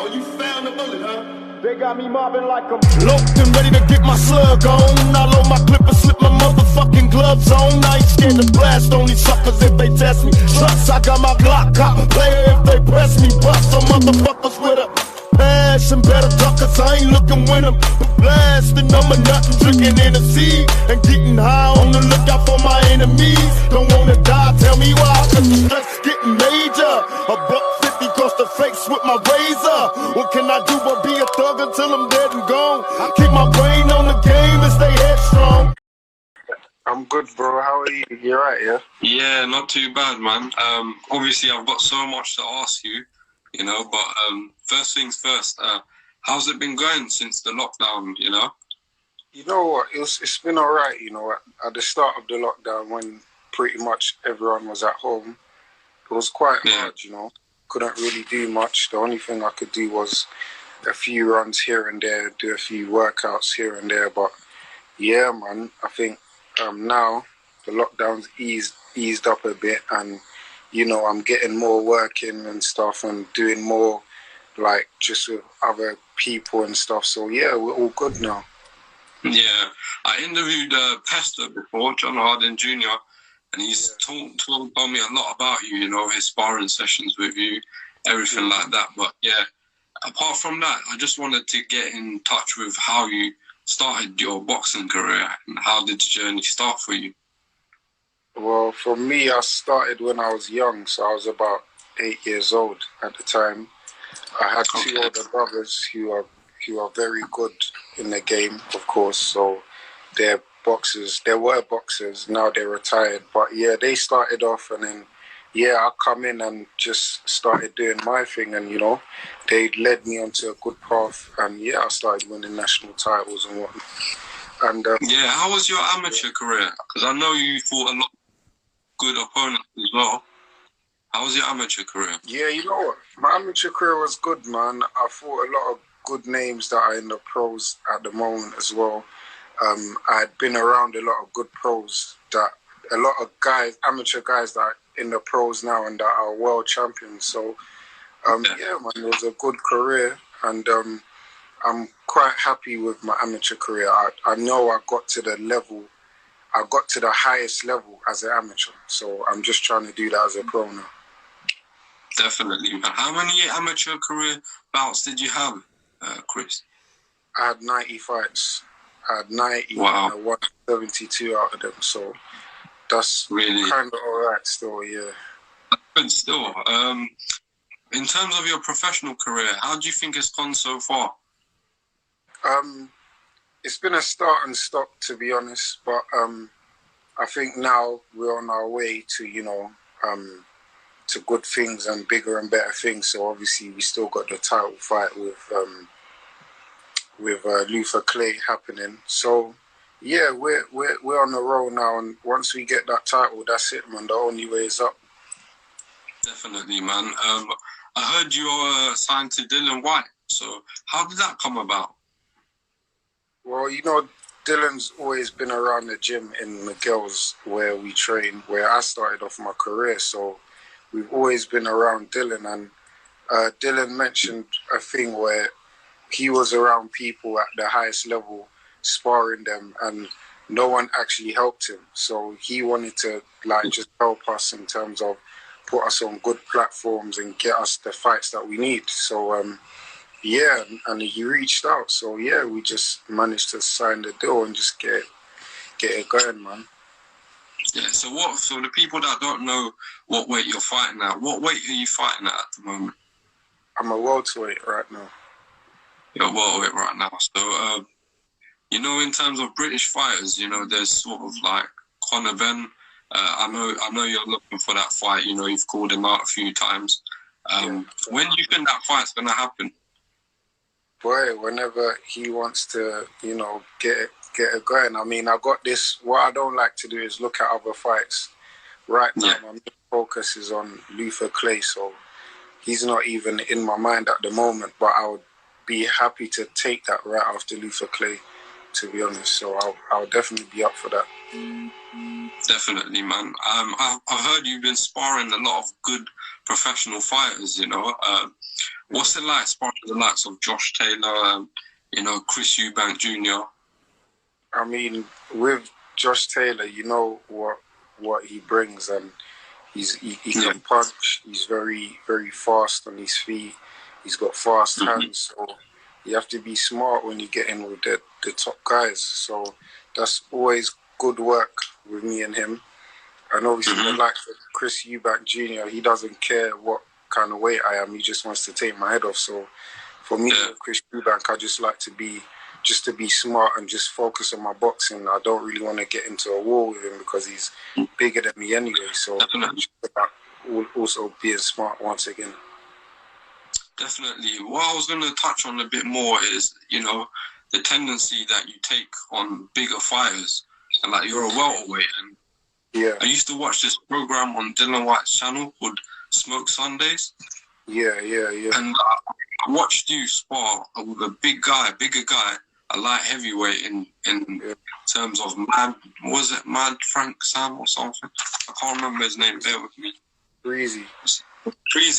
Oh, you found the bullet, huh? They got me mobbing like I'm loped and ready to get my slug on. I load my clip and slip my motherfucking gloves on. I ain't scared to blast on these suckers if they test me. Trust, I got my Glock, cop player if they press me. Bust some motherfuckers with a passion, better duck, cause I ain't looking with them. Blasting, I'm a nut and drinking Hennessy and getting high on the lookout for my enemies. Don't wanna die, tell me why, cause the stress getting major. A $1.50 across the face with my razor. What can I do but be a thug until I'm dead and gone? I keep my brain on the game and stay headstrong. I'm good, bro. How are you? You alright, yeah? Yeah, not too bad, man. Obviously, I've got so much to ask you, you know, but first things first, how's it been going since the lockdown, you know? You know what? It's been alright, you know. At the start of the lockdown, when pretty much everyone was at home, it was quite hard, you know. Couldn't really do much. The only thing I could do was a few runs here and there, do a few workouts here and there. But yeah, man, I think now the lockdown's eased up a bit, and you know, I'm getting more work in and stuff and doing more like just with other people and stuff. So yeah, we're all good now. Yeah, I interviewed Pester before, John Harden Jr., and he's told me a lot about you, you know, his sparring sessions with you, everything like that. But yeah, apart from that, I just wanted to get in touch with how you started your boxing career and how did the journey start for you? Well, for me, I started when I was young, so I was about 8 years old at the time. I had two older brothers who are very good in the game, of course, so they're boxers. They were boxers, now they're retired. But yeah, they started off, and then I come in and just started doing my thing, and you know, they led me onto a good path, and yeah, I started winning national titles and whatnot. And how was your amateur career? Because I know you fought a lot of good opponents as well. How was your amateur career? Yeah, you know what? My amateur career was good, man. I fought a lot of good names that are in the pros at the moment as well. I had been around a lot of good pros, that a lot of guys, amateur guys that are in the pros now and that are world champions. So, man, it was a good career, and I'm quite happy with my amateur career. I know I got to the highest level as an amateur, so I'm just trying to do that as a pro now. Definitely, man. How many amateur career bouts did you have, Chris? I had 90 fights. I had 90 and I won 72 out of them, so that's really kind of alright still, yeah. But still, in terms of your professional career, how do you think it's gone so far? It's been a start and stop, to be honest, but I think now we're on our way to, you know, to good things and bigger and better things. So obviously we still got the title fight with Luther Clay happening. So yeah, we're on the roll now, and once we get that title, that's it, man. The only way is up. Definitely, man. I heard you're signed to Dylan White. So how did that come about? Well, you know, Dylan's always been around the gym in Miguel's where we train, where I started off my career. So we've always been around Dylan, and Dylan mentioned a thing where he was around people at the highest level, sparring them, and no one actually helped him. So he wanted to just help us in terms of put us on good platforms and get us the fights that we need. So and he reached out. So yeah, we just managed to sign the deal and just get it going, man. Yeah. So the people that don't know what weight you're fighting at, what weight are you fighting at the moment? I'm a welterweight right now. You're a welterweight right now. So you know, in terms of British fighters, you know, there's sort of like Conor Benn. I know you're looking for that fight. You know, you've called him out a few times. When do you think that fight's going to happen? Boy, whenever he wants to, you know, get it going. I mean, I got this. What I don't like to do is look at other fights. Right now, my main focus is on Luther Clay, so he's not even in my mind at the moment. But I would be happy to take that right after Luther Clay, to be honest. So I'll definitely be up for that. Definitely, man. I've heard you've been sparring a lot of good professional fighters, you know. What's it like sparring the likes of Josh Taylor and, Chris Eubank Jr.? I mean, with Josh Taylor, you know what he brings, and he can punch. He's very, very fast on his feet. He's got fast hands, so you have to be smart when you get in with the top guys. So that's always good work with me and him. And obviously, the likes of Chris Eubank Jr., he doesn't care what kind of weight I am. He just wants to take my head off. So for me, with Chris Eubank, I just like to be smart and just focus on my boxing. I don't really want to get into a war with him because he's bigger than me anyway. So it's about also being smart once again. Definitely. What I was going to touch on a bit more is, the tendency that you take on bigger fighters. And like, you're a welterweight. And I used to watch this program on Dylan White's channel called Smoke Sundays. Yeah. And I watched you spar with a bigger guy, a light heavyweight in terms of Mad Frank Sam or something? I can't remember his name. Bear with me. Breezy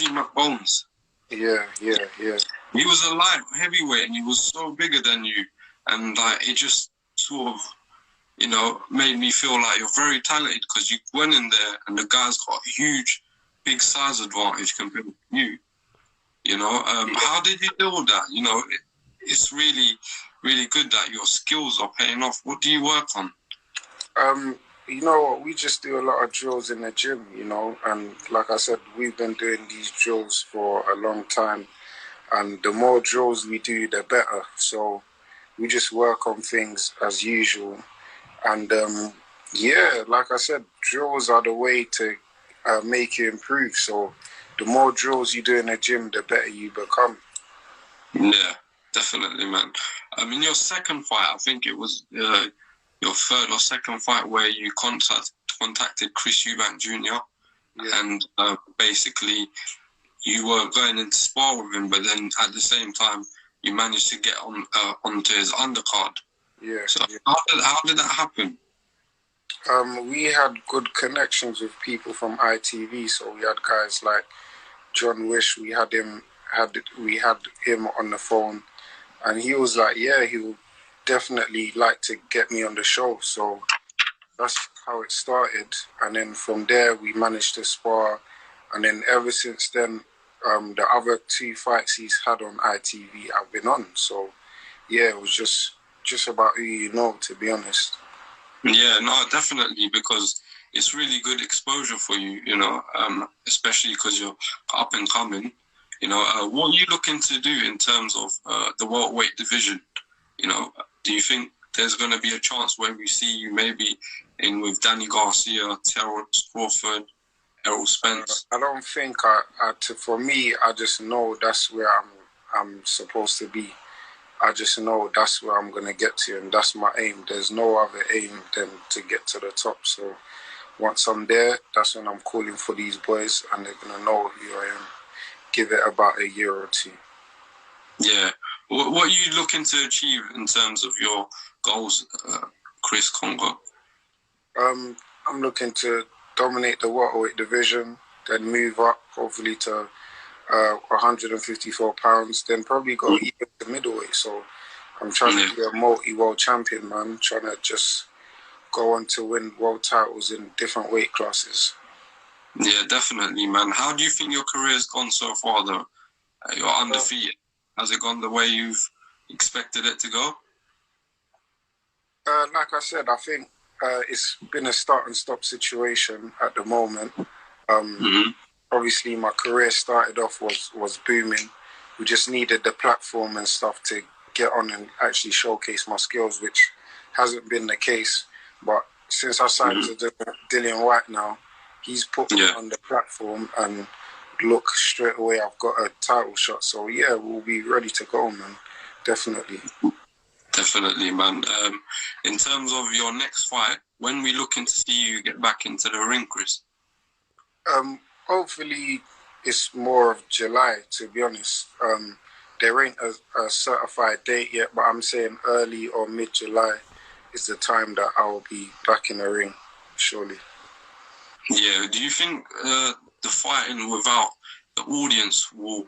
McBones. Yeah. He was a light heavyweight and he was so bigger than you. And like, it just sort of, made me feel like you're very talented because you went in there and the guy's got a huge, big size advantage compared to you. How did you deal with that? It's really, really good that your skills are paying off. What do you work on? You know what? We just do a lot of drills in the gym, and like I said, we've been doing these drills for a long time, and the more drills we do, the better. So we just work on things as usual. And like I said, drills are the way to make you improve. So the more drills you do in the gym, the better you become. Yeah, definitely, man. In your second fight, I think it was your third or second fight where you contacted Chris Eubank Jr. And basically you were going in to spar with him, but then at the same time you managed to get onto his undercard. Yeah. So how did that happen? We had good connections with people from ITV, so we had guys like John Wish. We had him on the phone, and he was like, "Yeah, he would definitely like to get me on the show." So that's how it started, and then from there we managed to spar, and then ever since then, the other 2 fights he's had on ITV I've been on. So yeah, it was just about who you know, to be honest. Yeah, no, definitely, because it's really good exposure for you, especially because you're up and coming. What are you looking to do in terms of the welterweight division? Do you think there's going to be a chance where we see you maybe in with Danny Garcia, Terrence Crawford, Errol Spence? I don't think for me, I just know that's where I'm supposed to be. I just know that's where I'm going to get to, and that's my aim. There's no other aim than to get to the top. So once I'm there, that's when I'm calling for these boys, and they're going to know who I am. Give it about a year or 2. Yeah. What are you looking to achieve in terms of your goals, Chris Kongo? I'm looking to dominate the welterweight division, then move up, hopefully to 154 pounds, then probably go even to middleweight. So I'm trying to be a multi-world champion, man. Trying to just go on to win world titles in different weight classes. Yeah, definitely, man. How do you think your career's gone so far, though? You're undefeated. Has it gone the way you've expected it to go? Like I said, I think it's been a start and stop situation at the moment. Obviously, my career started off was booming. We just needed the platform and stuff to get on and actually showcase my skills, which hasn't been the case. But since I signed to Dylan White now, he's put me on the platform, and look, straight away I've got a title shot. So yeah, we'll be ready to go, man. Definitely. Definitely, man. In terms of your next fight, when we looking to see you get back into the ring, Chris? Hopefully it's more of July, to be honest. There ain't a certified date yet, but I'm saying early or mid-July is the time that I will be back in the ring, surely. Yeah, do you think the fighting without the audience will,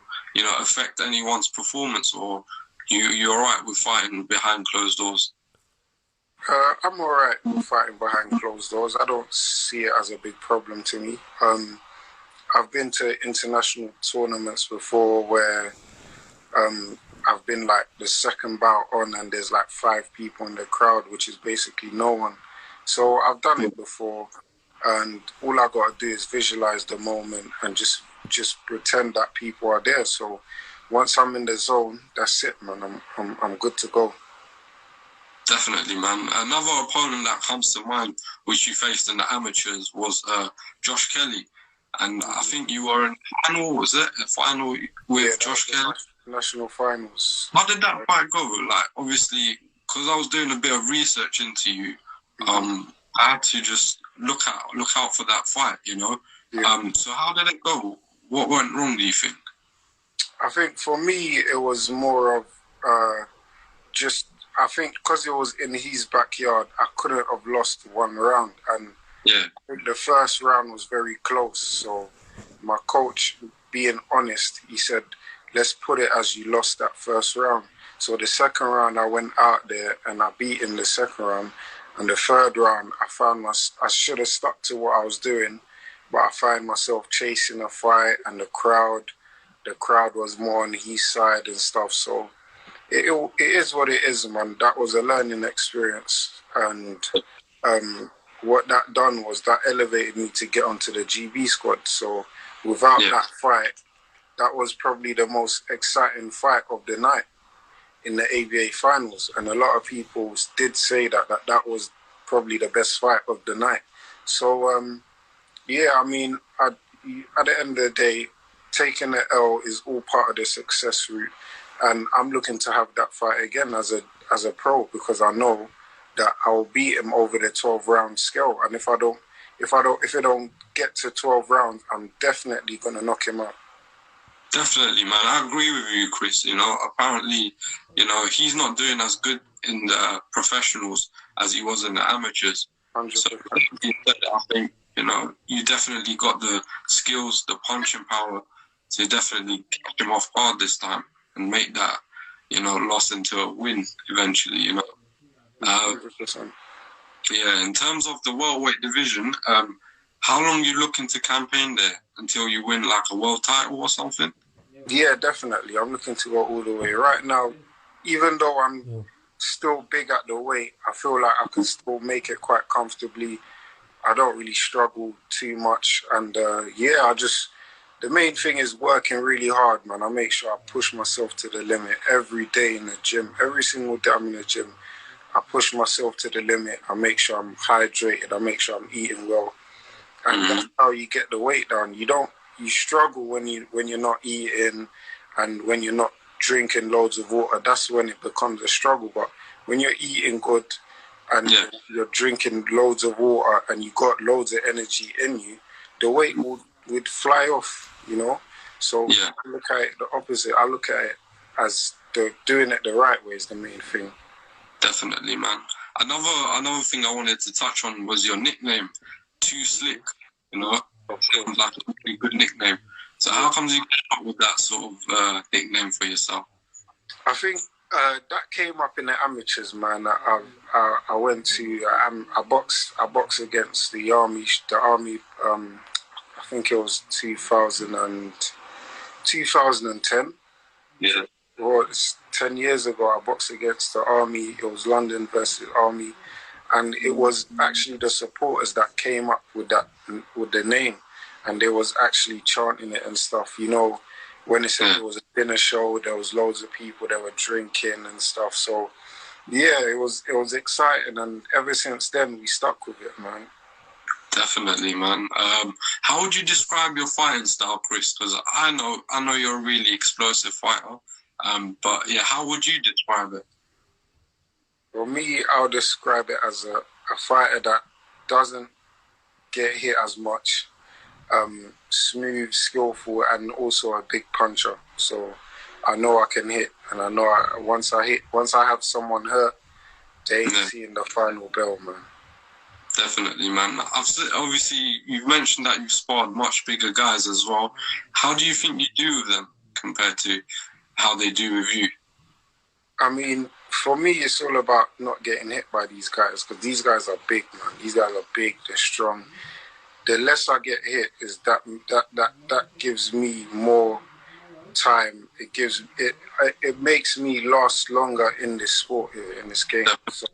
affect anyone's performance, or you're all right with fighting behind closed doors? I'm all right with fighting behind closed doors. I don't see it as a big problem to me. I've been to international tournaments before where I've been like the second bout on and there's like 5 people in the crowd, which is basically no one. So I've done it before, and all I got to do is visualize the moment and just pretend that people are there. So once I'm in the zone, that's it, man. I'm good to go. Definitely, man. Another opponent that comes to mind, which you faced in the amateurs, was Josh Kelly. And I think you were in final, was it? A final with Josh Kelly? National finals. How did that fight go? Like, obviously, because I was doing a bit of research into you, I had to just look out for that fight, Yeah. So how did it go? What went wrong, do you think? I think for me, it was more of I think because it was in his backyard, I couldn't have lost one round. And yeah, I think the first round was very close. So my coach, being honest, he said, let's put it as you lost that first round. So the second round, I went out there and I beat in the second round. And the third round, I should have stuck to what I was doing, but I find myself chasing a fight, and the crowd was more on his side and stuff. So it is what it is, man. That was a learning experience, and what that done was that elevated me to get onto the GB squad. So without that fight, that was probably the most exciting fight of the night in the ABA finals, and a lot of people did say that was probably the best fight of the night. So I mean, at the end of the day, taking the L is all part of the success route, and I'm looking to have that fight again as a pro, because I know that I'll beat him over the 12-round scale, and if it don't get to 12 rounds, I'm definitely gonna knock him out. Definitely, man. I agree with you, Chris. Apparently, he's not doing as good in the professionals as he was in the amateurs. 100%. So, I think, you definitely got the skills, the punching power to definitely catch him off guard this time and make that, loss into a win eventually, 100%. Yeah, in terms of the welterweight division, how long are you looking to campaign there until you win like a world title or something? Yeah, definitely. I'm looking to go all the way. Right now, even though I'm still big at the weight, I feel like I can still make it quite comfortably. I don't really struggle too much. And the main thing is working really hard, man. I make sure I push myself to the limit every day in the gym. Every single day I'm in the gym, I push myself to the limit. I make sure I'm hydrated. I make sure I'm eating well. And that's how you get the weight down. You struggle when you're not eating and when you're not drinking loads of water. That's when it becomes a struggle. But when you're eating good and you're drinking loads of water and you got loads of energy in you, the weight would fly off, So I look at it the opposite. I look at it as doing it the right way is the main thing. Definitely, man. Another thing I wanted to touch on was your nickname, Too Slick. Sounds like a really good nickname. So how comes you came up with that sort of nickname for yourself? I think that came up in the amateurs, man. I went to I boxed against the army. I think it was 2010. Yeah. Well, it's 10 years ago. I boxed against the army. It was London versus army. And it was actually the supporters that came up with the name, and they was actually chanting it and stuff. When they said it was a dinner show, there was loads of people that were drinking and stuff. So, it was exciting, and ever since then we stuck with it, man. Definitely, man. How would you describe your fighting style, Chris? Because I know you're a really explosive fighter. But how would you describe it? For me, I would describe it as a fighter that doesn't get hit as much, smooth, skillful, and also a big puncher. So I know I can hit, and I know once I have someone hurt, they ain't seeing the final bell, man. Definitely, man. Obviously, you've mentioned that you've sparred much bigger guys as well. How do you think you do with them compared to how they do with you? I mean, for me, it's all about not getting hit by these guys because these guys are big, man. These guys are big. They're strong. The less I get hit, is that gives me more time. It makes me last longer in this sport here, in this game. So,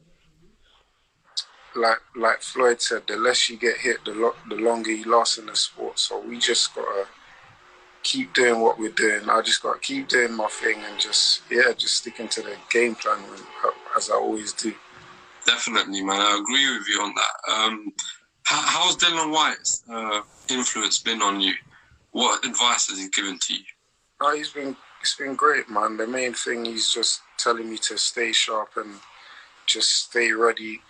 like Floyd said, the less you get hit, the longer you last in the sport. So we just gotta keep doing what we're doing. I just gotta keep doing my thing and just sticking to the game plan as I always do. Definitely, man. I agree with you on that. How's Dylan White's influence been on you? What advice has he given to you? It's been great, man. The main thing, he's just telling me to stay sharp and just stay ready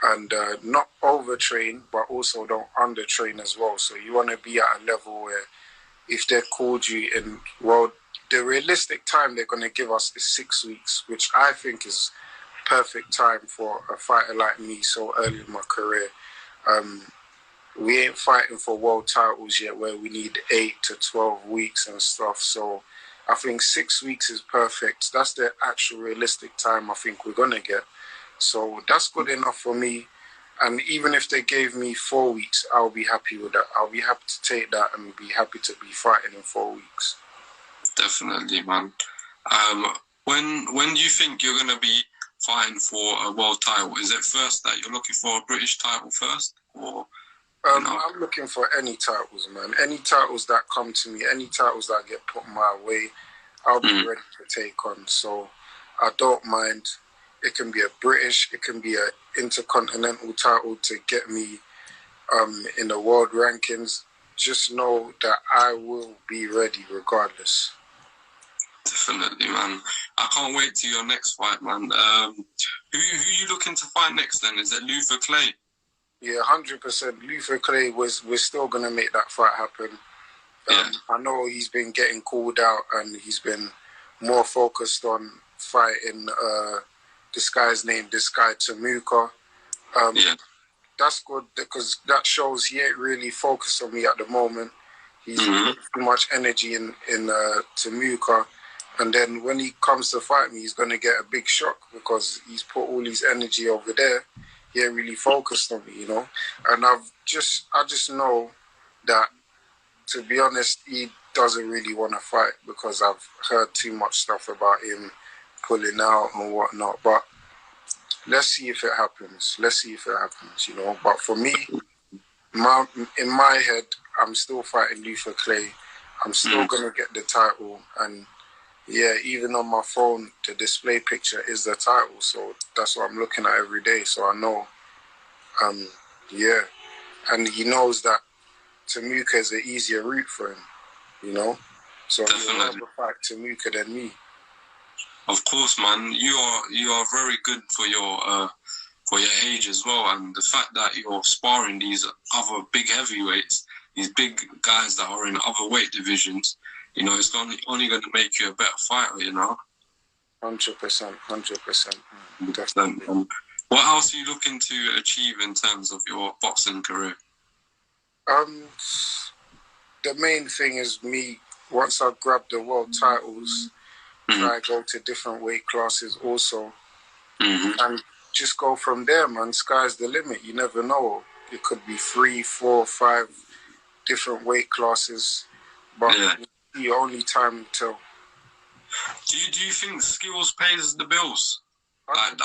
and not overtrain, but also don't undertrain as well. So you want to be at a level where if they called you in, well, the realistic time they're going to give us is 6 weeks, which I think is perfect time for a fighter like me so early in my career. We ain't fighting for world titles yet where we need 8 to 12 weeks and stuff. So I think 6 weeks is perfect. That's the actual realistic time I think we're going to get. So that's good enough for me. And even if they gave me 4 weeks, I'll be happy with that. I'll be happy to take that and be happy to be fighting in 4 weeks. Definitely, man. When do you think you're going to be fighting for a world title? Is it first that you're looking for a British title first? Or I'm looking for any titles, man. Any titles that come to me, any titles that get put my way, I'll be ready to take on. So I don't mind. It can be a British, it can be an intercontinental title to get me in the world rankings. Just know that I will be ready regardless. Definitely, man. I can't wait to your next fight, man. Who you looking to fight next then? Is it Luther Clay? Yeah, 100%. Luther Clay, we're still going to make that fight happen. I know he's been getting called out and he's been more focused on fighting this guy Tamuka. That's good because that shows he ain't really focused on me at the moment. He's put too much energy in Tamuka. And then when he comes to fight me, he's going to get a big shock because he's put all his energy over there. He ain't really focused on me, you know. And I just know that, to be honest, he doesn't really want to fight because I've heard too much stuff about him pulling out and whatnot. But let's see if it happens. You know. But for me, in my head, I'm still fighting Luther Clay. I'm still going to get the title. And yeah, even on my phone, the display picture is the title. So that's what I'm looking at every day. So I know, and he knows that Tamuka is an easier route for him, you know. So he'll rather fight Tamuka than me. Of course, man. You are very good for your age as well, and the fact that you're sparring these other big heavyweights, these big guys that are in other weight divisions, you know, it's only going to make you a better fighter, you know. 100%. Definitely. What else are you looking to achieve in terms of your boxing career? The main thing is me, once I grab the world titles, try to go to different weight classes also. And just go from there, man. Sky's the limit. You never know. It could be 3, 4, 5 different weight classes. But you only time will tell. Do you think skills pays the bills? I've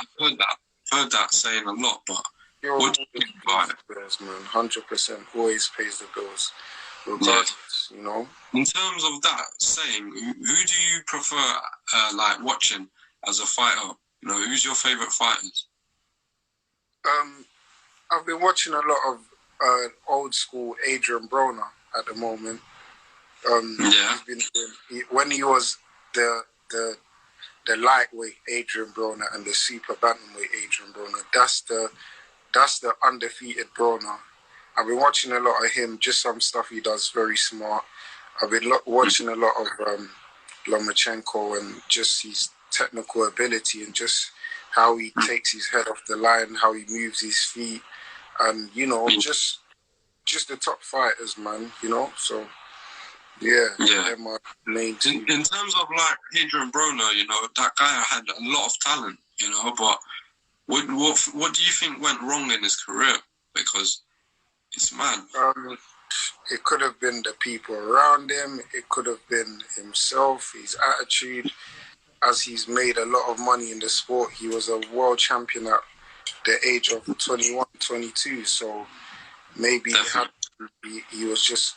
heard that saying a lot, but what do you think about it? Bills, man. 100% always pays the bills, regardless, you know? In terms of that saying, who do you prefer watching as a fighter? You know, who's your favourite fighters? I've been watching a lot of old school Adrian Broner at the moment. When he was the lightweight Adrian Broner and the super bantamweight Adrian Broner, that's the undefeated Broner. I've been watching a lot of him, just some stuff he does very smart. I've been watching a lot of Lomachenko and just his technical ability and just how he takes his head off the line, how he moves his feet. and you know, just the top fighters, man. You know, so yeah, they're my main two. In terms of like Adrian Broner, you know, that guy had a lot of talent, you know, but what do you think went wrong in his career? Because it's mad. It could have been the people around him. It could have been himself, his attitude. As he's made a lot of money in the sport, he was a world champion at the age of 21, 22. So maybe he was just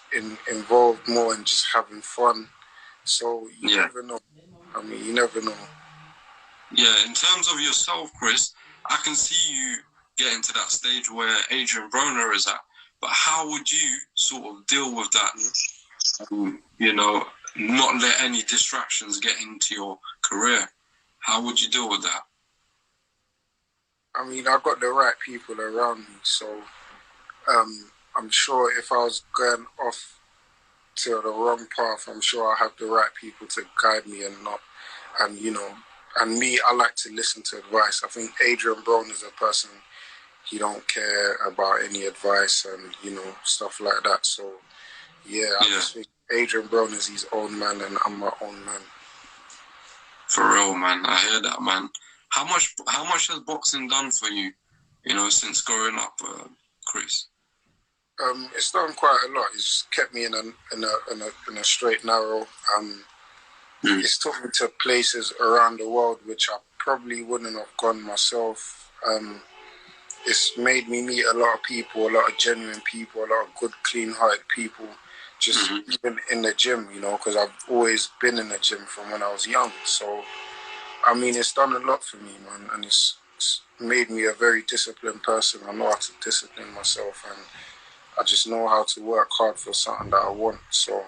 involved more in just having fun. So you never know. I mean, you never know. Yeah, in terms of yourself, Chris, I can see you getting to that stage where Adrian Broner is at. But how would you sort of deal with that? You know, not let any distractions get into your career. How would you deal with that? I mean, I got the right people around me, so I'm sure if I was going off to the wrong path, I'm sure I have the right people to guide me and you know, and me, I like to listen to advice. I think Adrian Broner is a person, he don't care about any advice and, you know, stuff like that. So, I just think Adrian Broner is his own man and I'm my own man. For real, man. I hear that, man. How much has boxing done for you, you know, since growing up, Chris? It's done quite a lot. It's kept me in a straight narrow. It's took me to places around the world which I probably wouldn't have gone myself. It's made me meet a lot of people, a lot of genuine people, a lot of good, clean-hearted people, just even in the gym, you know, because I've always been in the gym from when I was young. So, I mean, it's done a lot for me, man, and it's made me a very disciplined person. I know how to discipline myself, and I just know how to work hard for something that I want. So,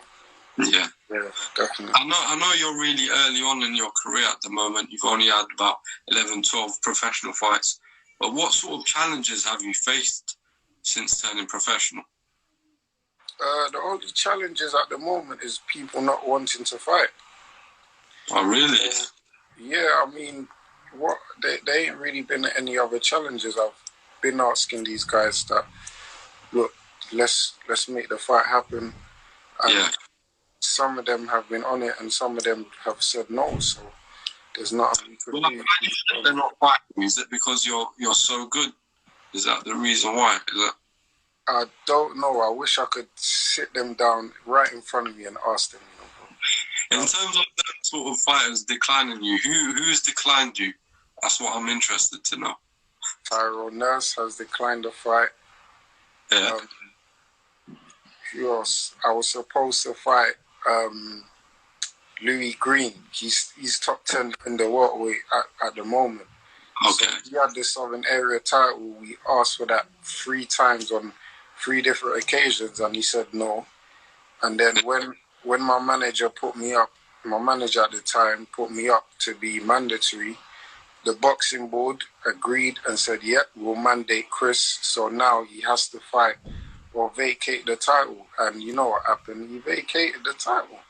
yeah, definitely. I know you're really early on in your career at the moment. You've only had about 11, 12 professional fights. But what sort of challenges have you faced since turning professional? The only challenges at the moment is people not wanting to fight. Oh, really? Yeah, I mean, there ain't really been any other challenges. I've been asking these guys that, look, let's make the fight happen. And some of them have been on it and some of them have said no, so there's nothing we could do. Why do you think they're not fighting? Is it because you're so good? Is that the reason why? I don't know. I wish I could sit them down right in front of me and ask them. In terms of that sort of fighters declining you, who's declined you? That's what I'm interested to know. Tyrone Nurse has declined the fight. Yeah. Who else? I was supposed to fight Louis Green. He's top 10 in the welterweight at the moment. Okay. So he had the Southern Area title. We asked for that 3 times on 3 different occasions, and he said no. And then when my manager at the time put me up to be mandatory, the boxing board agreed and said, we'll mandate Chris. So now he has to fight or vacate the title. And you know what happened? He vacated the title.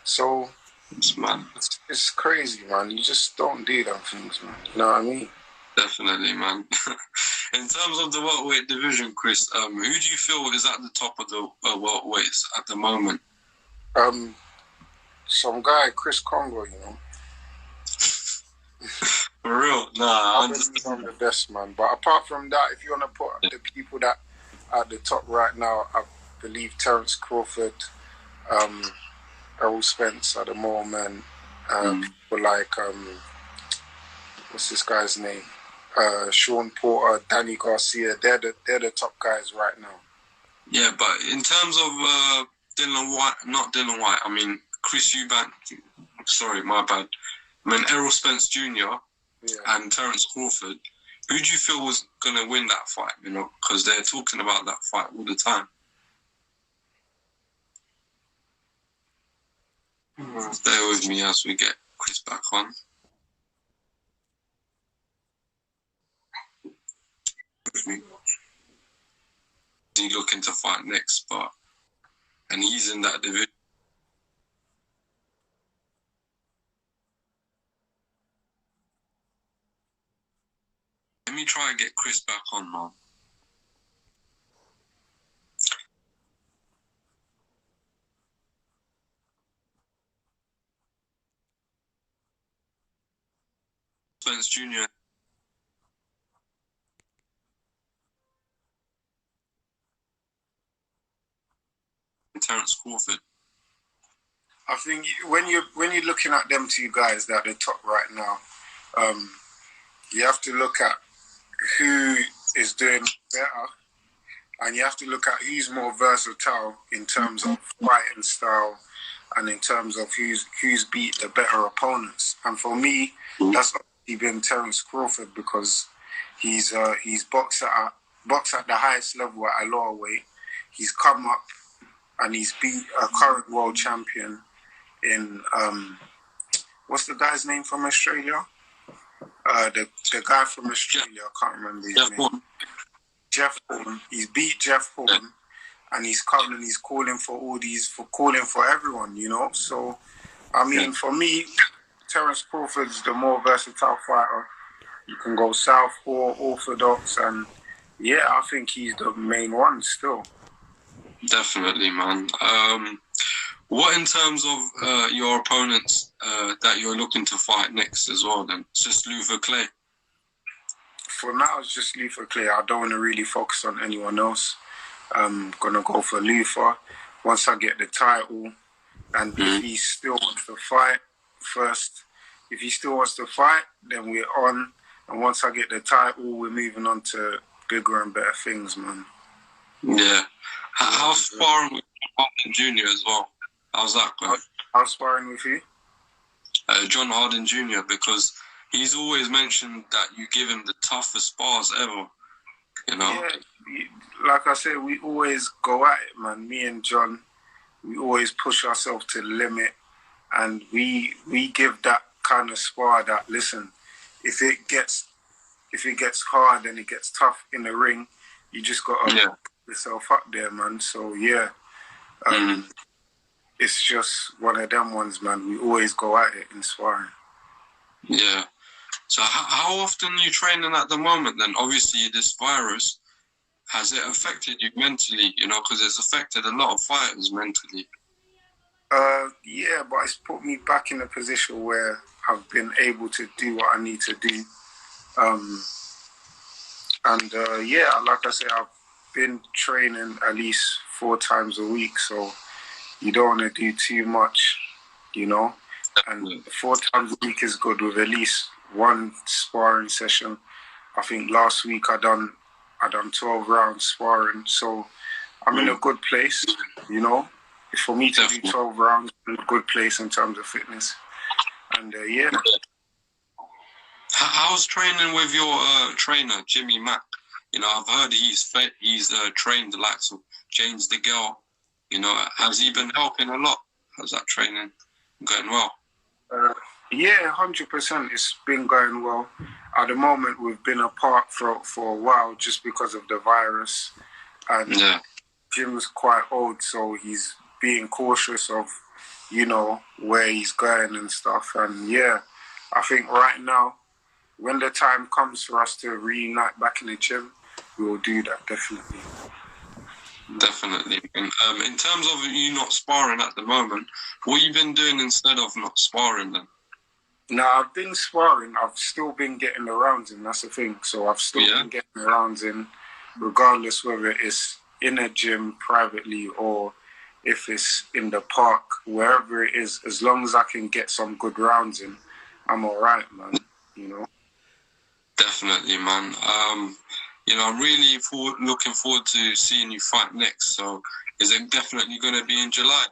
So it's crazy, man. You just don't do them things, man. You know what I mean? Definitely, man. In terms of the welterweight division, Chris, who do you feel is at the top of the welterweights at the moment? Some guy, Chris Kongo, you know. For real? Nah, I understand. I'm the best, man. But apart from that, if you want to put the people that are at the top right now, I believe Terence Crawford, Errol Spence at the moment, people like, what's this guy's name? Sean Porter, Danny Garcia, they're the top guys right now. Yeah, but in terms of I mean Chris Eubank, sorry, my bad. I mean Errol Spence Jr. And Terence Crawford, who do you feel was going to win that fight, you know, because they're talking about that fight all the time? Bear with me as we get Chris back on. He's looking to fight next, and he's in that division. Let me try and get Chris back on, man. Spence Jr. and Terence Crawford? I think when you're looking at them two guys that are the top right now, you have to look at who is doing better, and you have to look at who's more versatile in terms of fighting style and in terms of who's beat the better opponents. And for me, that's obviously been Terence Crawford, because he's boxed at the highest level at a lower weight. He's come up and he's beat a current world champion in what's the guy's name from Australia? The guy from Australia, I can't remember his name. Jeff Horn. He's beat Jeff Horn, and he's come and he's calling for everyone, you know. So, I mean, for me, Terence Crawford's the more versatile fighter. You can go southpaw, orthodox, and yeah, I think he's the main one still. Definitely, man. What in terms of your opponents that you're looking to fight next as well then? It's just Luther Clay? For now, it's just Luther Clay. I don't want to really focus on anyone else. I'm going to go for Luther. Once I get the title, and if he still wants to fight first, if he still wants to fight, then we're on. And once I get the title, we're moving on to bigger and better things, man. Yeah. How's sparring with Harding Jr. as well? How's that going? How's sparring with you? John Harding Jr., because he's always mentioned that you give him the toughest spars ever, you know? Yeah, like I said, we always go at it, man. Me and John, we always push ourselves to the limit, and we give that kind of spar that, listen, if it gets hard and it gets tough in the ring, you just got to put yourself up there, man. So, yeah. It's just one of them ones, man. We always go at it in sparring. Yeah. So how often are you training at the moment then? Obviously, this virus, has it affected you mentally, you know, because it's affected a lot of fighters mentally? Yeah, but it's put me back in a position where I've been able to do what I need to do. Yeah, like I said, I've been training at least 4 times a week, so you don't want to do too much, you know. And 4 times a week is good with at least one sparring session. I think last week I done 12 rounds sparring, so I'm in a good place, you know. For me to do 12 rounds, I'm in a good place in terms of fitness. And yeah. How's training with your trainer, Jimmy Mack? You know, I've heard he's trained the likes of James DeGale. You know, has he been helping a lot? How's that training going well? Yeah, 100%. It's been going well. At the moment, we've been apart for a while just because of the virus. And Jim's quite old, so he's being cautious of, you know, where he's going and stuff. And yeah, I think right now, when the time comes for us to reunite back in the gym, we will do that, definitely. Definitely. In terms of you not sparring at the moment, what have you been doing instead of not sparring then? No, I've been sparring. I've still been getting the rounds in. That's the thing. So I've still been getting the rounds in, regardless whether it's in a gym privately or if it's in the park, wherever it is. As long as I can get some good rounds in, I'm all right, man. You know? Definitely, man. You know, I'm really looking forward to seeing you fight next. So is it definitely going to be in July?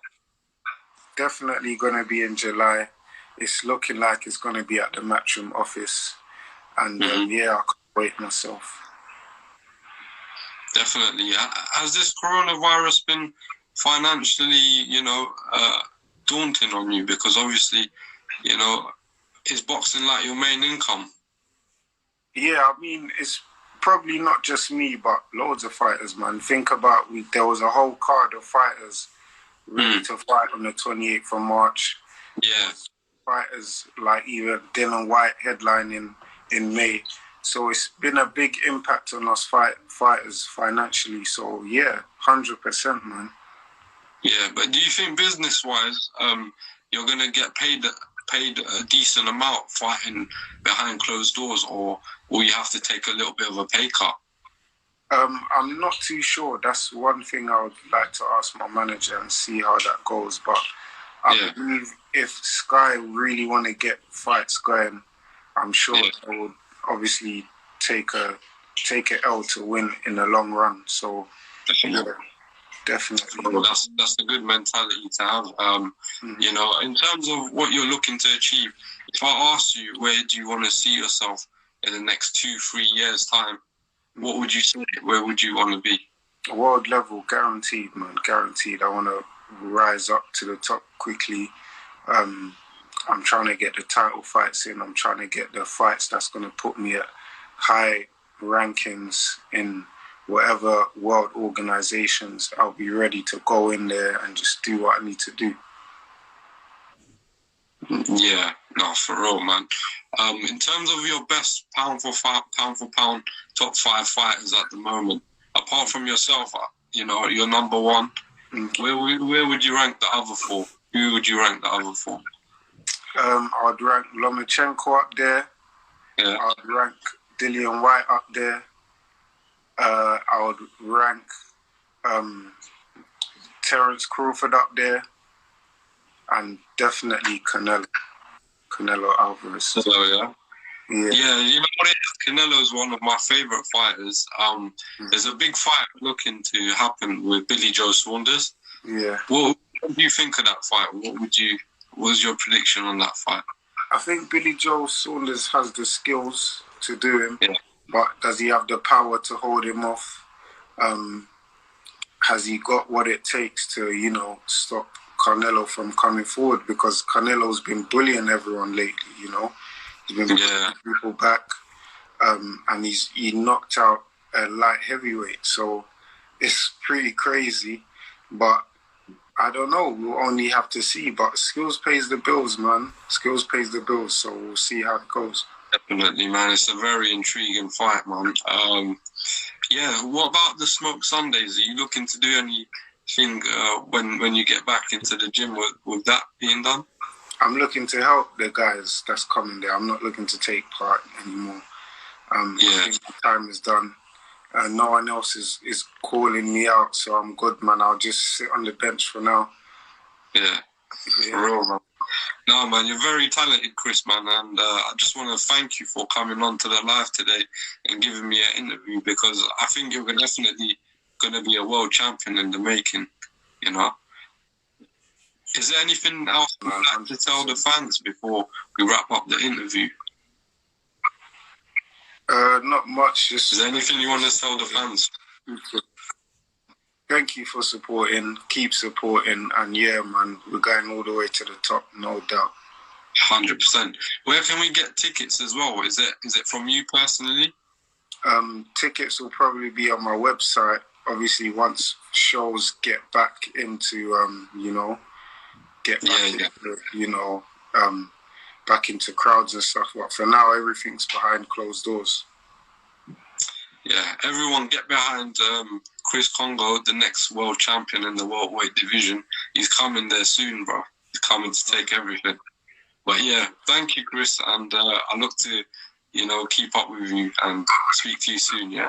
Definitely going to be in July. It's looking like it's going to be at the Matchroom office. And yeah, I can't wait myself. Definitely. Has this coronavirus been financially, you know, daunting on you? Because obviously, you know, is boxing like your main income? Yeah, I mean, it's probably not just me, but loads of fighters, man. Think about, there was a whole card of fighters ready to fight on the 28th of March. Yeah. Fighters like even Dylan White headlining in May. So it's been a big impact on us fighters financially. So yeah, 100%, man. Yeah, but do you think business-wise, you're going to get paid paid a decent amount fighting behind closed doors, or will you have to take a little bit of a pay cut? I'm not too sure. That's one thing I would like to ask my manager and see how that goes. But I believe if Sky really want to get fights going, I'm sure they will obviously take a L to win in the long run. So definitely. Well, that's a good mentality to have. You know, in terms of what you're looking to achieve, if I asked you where do you want to see yourself in the next 2-3 years' time, what would you say? Where would you want to be? World level, guaranteed, man, guaranteed. I want to rise up to the top quickly. I'm trying to get the title fights in. I'm trying to get the fights that's going to put me at high rankings in whatever world organizations. I'll be ready to go in there and just do what I need to do. Yeah, no, for real, man. In terms of your best pound for pound top 5 fighters at the moment, apart from yourself, you know, you're number one. Where would you rank the other 4? Who would you rank the other 4? I'd rank Lomachenko up there. Yeah. I'd rank Dillian White up there. I would rank Terence Crawford up there. And definitely Canelo Alvarez. So, yeah, you know what it is? Canelo is one of my favourite fighters. There's a big fight looking to happen with Billy Joe Saunders. Yeah. What do you think of that fight? What was your prediction on that fight? I think Billy Joe Saunders has the skills to do him, but does he have the power to hold him off? Has he got what it takes to, you know, stop Canelo from coming forward? Because Canelo's been bullying everyone lately, you know. He's been putting people back, and he knocked out a light heavyweight. So it's pretty crazy, but I don't know. We'll only have to see. But skills pays the bills, man. Skills pays the bills. So we'll see how it goes. Definitely, man. It's a very intriguing fight, man. What about the Smoke Sundays? Are you looking to do anything when you get back into the gym with that being done? I'm looking to help the guys that's coming there. I'm not looking to take part anymore. I think my time is done. No one else is calling me out, so I'm good, man. I'll just sit on the bench for now. Yeah. For real, man. No, man, you're very talented, Chris, man, and I just want to thank you for coming on to the live today and giving me an interview, because I think you're definitely going to be a world champion in the making, you know? Is there anything else you'd like to tell the fans before we wrap up the interview? Not much. Just is there anything you want to tell the fans? Thank you for supporting. Keep supporting, and yeah, man, we're going all the way to the top, no doubt. 100%. Where can we get tickets as well? Is it from you personally? Tickets will probably be on my website. Obviously, once shows get back into back into crowds and stuff. But for now, everything's behind closed doors. Yeah, everyone get behind Chris Kongo, the next world champion in the welterweight division. He's coming there soon, bro. He's coming to take everything. But yeah, thank you, Chris, and I look to, keep up with you and speak to you soon, yeah?